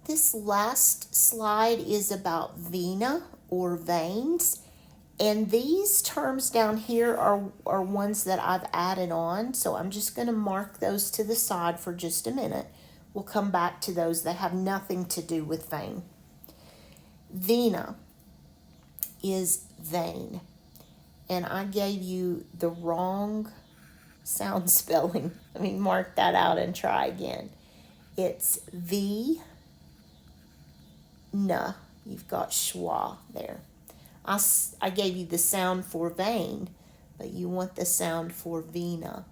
This last slide is about vena or veins. And these terms down here are ones that I've added on. So I'm just going to mark those to the side for just a minute. We'll come back to those. They have nothing to do with vein. Vena is vein. And I gave you the wrong sound spelling. Let me mark that out and try again. It's V-na. You've got schwa there. I gave you the sound for vein, but you want the sound for vena.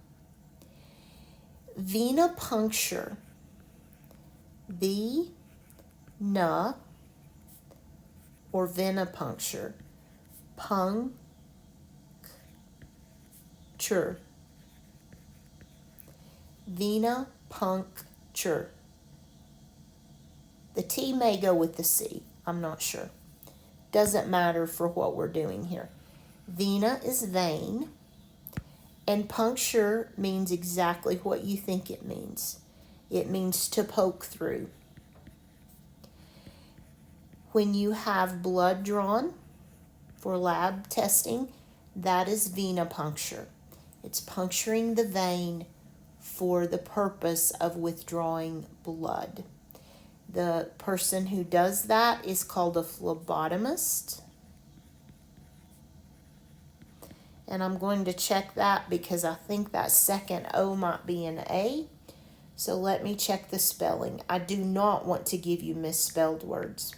Venipuncture. V-na or venipuncture. Puncture. Venipuncture. The T may go with the C. I'm not sure. Doesn't matter for what we're doing here. Vena is vein, and puncture means exactly what you think it means. It means to poke through. When you have blood drawn for lab testing, that is venipuncture. It's puncturing the vein for the purpose of withdrawing blood. The person who does that is called a phlebotomist. And I'm going to check that because I think that second O might be an A. So let me check the spelling. I do not want to give you misspelled words.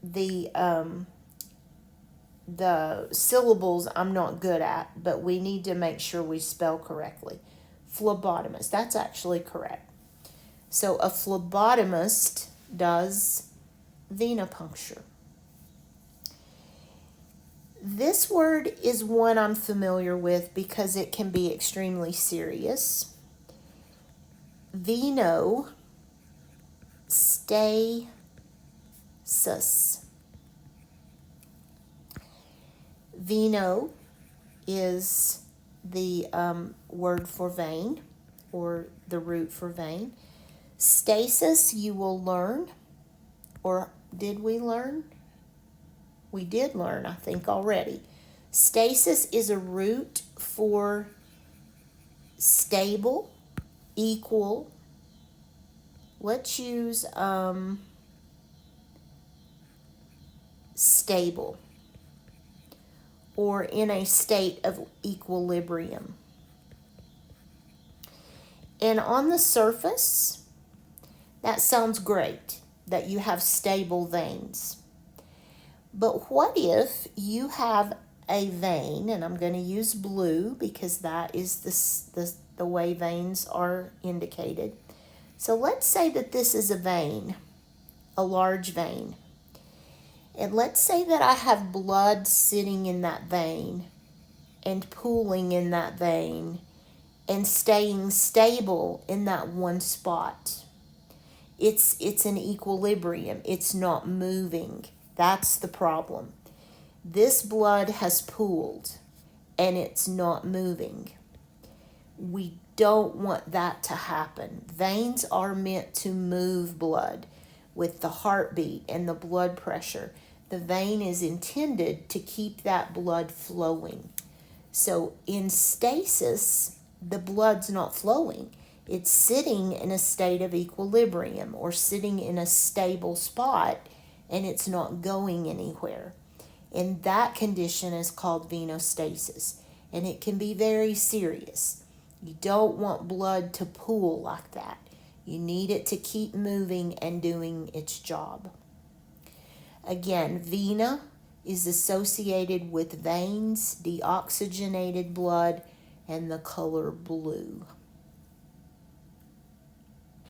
The syllables I'm not good at, but we need to make sure we spell correctly. Phlebotomist, that's actually correct. So a phlebotomist does venipuncture. This word is one I'm familiar with because it can be extremely serious. Venostasis. Veno is the word for vein, or the root for vein. Stasis, you will learn, or did we learn? We did learn, I think, already. Stasis is a root for stable, equal. Let's use stable, or in a state of equilibrium. And on the surface, that sounds great, that you have stable veins. But what if you have a vein, and I'm going to use blue because that is the way veins are indicated. So let's say that this is a vein, a large vein. And let's say that I have blood sitting in that vein and pooling in that vein and staying stable in that one spot. It's an equilibrium. It's not moving. That's the problem. This blood has pooled and it's not moving. We don't want that to happen. Veins are meant to move blood with the heartbeat and the blood pressure. The vein is intended to keep that blood flowing. So in stasis, the blood's not flowing. It's sitting in a state of equilibrium or sitting in a stable spot, and it's not going anywhere. And that condition is called venostasis, and it can be very serious. You don't want blood to pool like that. You need it to keep moving and doing its job. Again, vena is associated with veins, deoxygenated blood, and the color blue.